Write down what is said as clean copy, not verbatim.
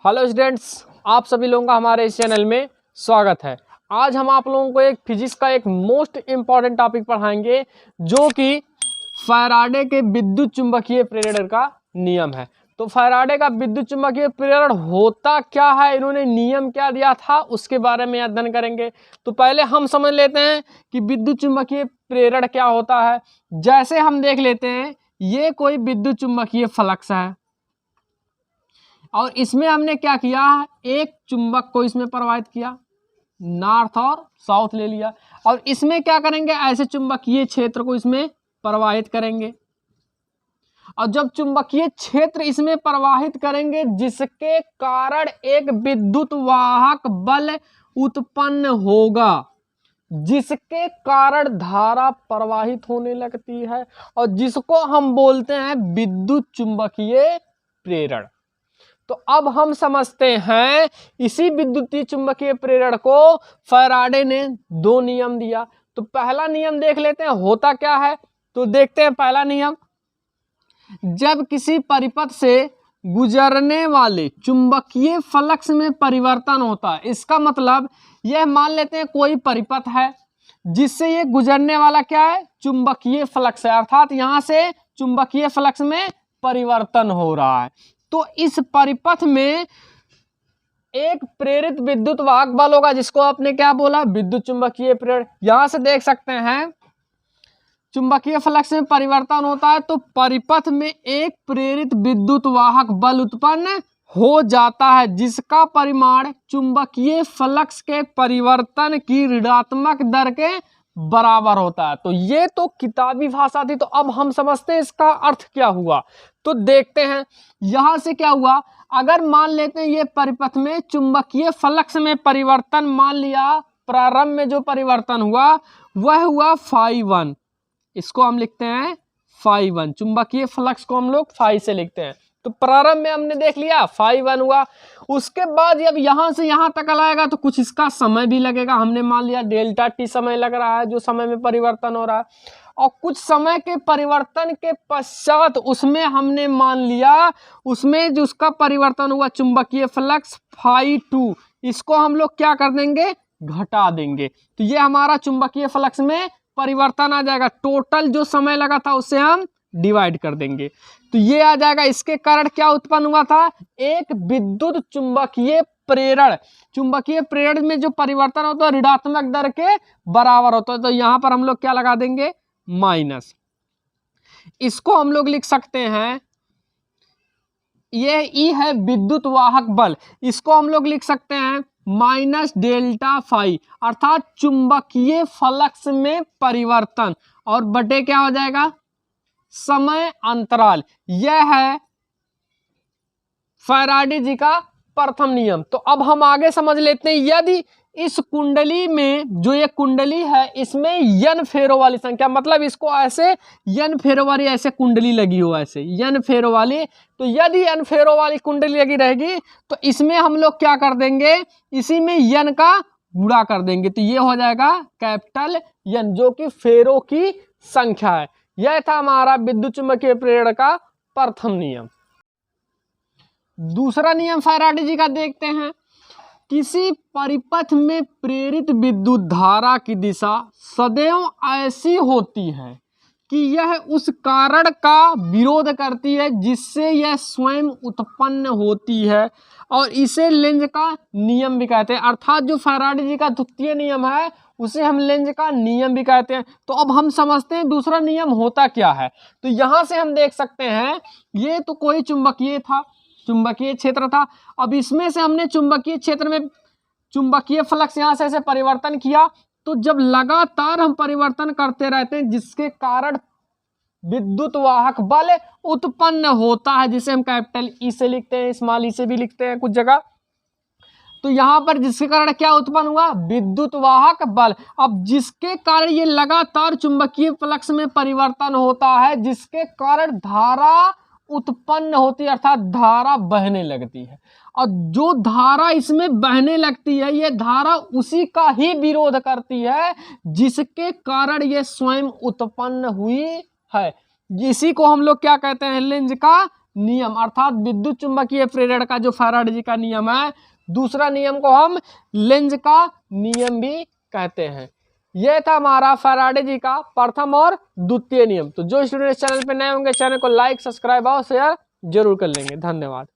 Hello students, आप सभी लोगों का हमारे इस चैनल में स्वागत है। आज हम आप लोगों को एक फिजिक्स का एक मोस्ट इम्पॉर्टेंट टॉपिक पढ़ाएंगे जो कि फैराडे के विद्युत चुंबकीय प्रेरण का नियम है। तो फैराडे का विद्युत चुंबकीय प्रेरण होता क्या है, इन्होंने नियम क्या दिया था, उसके बारे में अध्ययन करेंगे। तो पहले हम समझ लेते हैं कि विद्युत चुंबकीय प्रेरण क्या होता है। जैसे हम देख लेते हैं, ये कोई विद्युत चुंबकीय फ्लक्स है और इसमें हमने क्या किया, एक चुंबक को इसमें प्रवाहित किया, नॉर्थ और साउथ ले लिया, और इसमें क्या करेंगे, ऐसे चुंबकीय क्षेत्र को इसमें प्रवाहित करेंगे। और जब चुंबकीय क्षेत्र इसमें प्रवाहित करेंगे जिसके कारण एक विद्युत वाहक बल उत्पन्न होगा, जिसके कारण धारा प्रवाहित होने लगती है और जिसको हम बोलते हैं विद्युत चुंबकीय प्रेरण। तो अब हम समझते हैं इसी विद्युतीय चुंबकीय प्रेरण को फैराडे ने दो नियम दिया। तो पहला नियम देख लेते हैं होता क्या है। तो देखते हैं पहला नियम, जब किसी परिपथ से गुजरने वाले चुंबकीय फ्लक्स में परिवर्तन होता है, इसका मतलब यह मान लेते हैं कोई परिपथ है जिससे ये गुजरने वाला क्या है, चुंबकीय फ्लक्स है, अर्थात यहां से चुंबकीय फ्लक्स में परिवर्तन हो रहा है। तो इस परिपथ में एक प्रेरित विद्युत वाहक बल होगा जिसको आपने क्या बोला, विद्युत चुंबकीय प्रेरण। यहां से देख सकते हैं चुंबकीय फ्लक्स में परिवर्तन होता है तो परिपथ में एक प्रेरित विद्युत वाहक बल उत्पन्न हो जाता है जिसका परिमाण चुंबकीय फ्लक्स के परिवर्तन की ऋणात्मक दर के बराबर होता है। तो ये तो किताबी भाषा थी, तो अब हम समझते हैं इसका अर्थ क्या हुआ। तो देखते हैं यहां से क्या हुआ। अगर मान लेते हैं ये परिपथ में चुंबकीय फ्लक्स में परिवर्तन, मान लिया प्रारंभ में जो परिवर्तन हुआ वह हुआ φ1, इसको हम लिखते हैं φ1, चुंबकीय फ्लक्स को हम लोग φ से लिखते हैं। तो प्रारंभ में हमने देख लिया φ1 हुआ, उसके बाद जब यहां से यहां तक लाएगा तो कुछ इसका समय भी लगेगा। हमने मान लिया डेल्टा टी समय लग रहा है जो समय में परिवर्तन हो रहा है, और कुछ समय के परिवर्तन के पश्चात उसमें हमने मान लिया उसमें जो उसका परिवर्तन हुआ चुंबकीय फ्लक्स φ2, इसको हम लोग क्या कर देंगे, घटा देंगे। तो ये हमारा चुंबकीय फ्लक्स में परिवर्तन आ जाएगा, टोटल जो समय लगा था उससे हम डिवाइड कर देंगे तो ये आ जाएगा। इसके कारण क्या उत्पन्न हुआ था, एक विद्युत चुंबकीय प्रेरण। चुंबकीय प्रेरण में जो परिवर्तन होता है ऋणात्मक दर के बराबर होता है, तो यहां पर हम लोग क्या लगा देंगे, माइनस। इसको हम लोग लिख सकते हैं, ये ई है विद्युत वाहक बल, इसको हम लोग लिख सकते हैं माइनस डेल्टा फाई, अर्थात चुंबकीय फ्लक्स में परिवर्तन, और बटे क्या हो जाएगा, समय अंतराल। यह है फैराडे जी का प्रथम नियम। तो अब हम आगे समझ लेते हैं, यदि इस कुंडली में जो ये कुंडली है इसमें n फेरों वाली संख्या, मतलब इसको ऐसे n फेरों वाली ऐसे कुंडली लगी हो, ऐसे n फेरों वाली, तो यदि n फेरों वाली कुंडली लगी रहेगी तो इसमें हम लोग क्या कर देंगे, इसी में n का गुणा कर देंगे, तो ये हो जाएगा कैपिटल N जो कि फेरों की संख्या है। यह था हमारा विद्युत चुंबकीय प्रेरण का प्रथम नियम। दूसरा नियम फैराडे जी का देखते हैं, किसी परिपथ में प्रेरित विद्युत धारा की दिशा सदैव ऐसी होती है कि यह उस कारण का विरोध करती है जिससे यह स्वयं उत्पन्न होती है, और इसे लेंज का नियम भी कहते हैं। अर्थात जो फैराडे जी का द्वितीय नियम है उसे हम लेंज का नियम भी कहते हैं। तो अब हम समझते हैं दूसरा नियम होता क्या है। तो यहां से हम देख सकते हैं ये तो कोई चुंबकीय था, चुंबकीय क्षेत्र था, अब इसमें से हमने चुंबकीय क्षेत्र में चुंबकीय फ्लक्स यहां से ऐसे परिवर्तन किया, तो जब लगातार हम परिवर्तन करते रहते हैं जिसके कारण विद्युत वाहक बल उत्पन्न होता है, जिसे हम कैपिटल ई से लिखते हैं, स्मॉल ई से भी लिखते हैं कुछ जगह। तो यहां पर जिसके कारण क्या उत्पन्न हुआ, विद्युत वाहक बल। अब जिसके कारण ये लगातार चुंबकीय फ्लक्स में परिवर्तन होता है जिसके कारण धारा उत्पन्न होती है, अर्थात धारा बहने लगती है, और जो धारा इसमें बहने लगती है ये धारा उसी का ही विरोध करती है जिसके कारण ये स्वयं उत्पन्न हुई है। इसी को हम लोग क्या कहते हैं, लेंज का नियम अर्थात विद्युत चुंबकीय प्रेरण का जो फैराडे जी का नियम है, दूसरा नियम को हम लेंज का नियम भी कहते हैं। यह था हमारा फैराडे जी का प्रथम और द्वितीय नियम। तो जो स्टूडेंट इस चैनल पे नए होंगे, चैनल को लाइक, सब्सक्राइब और शेयर जरूर कर लेंगे। धन्यवाद।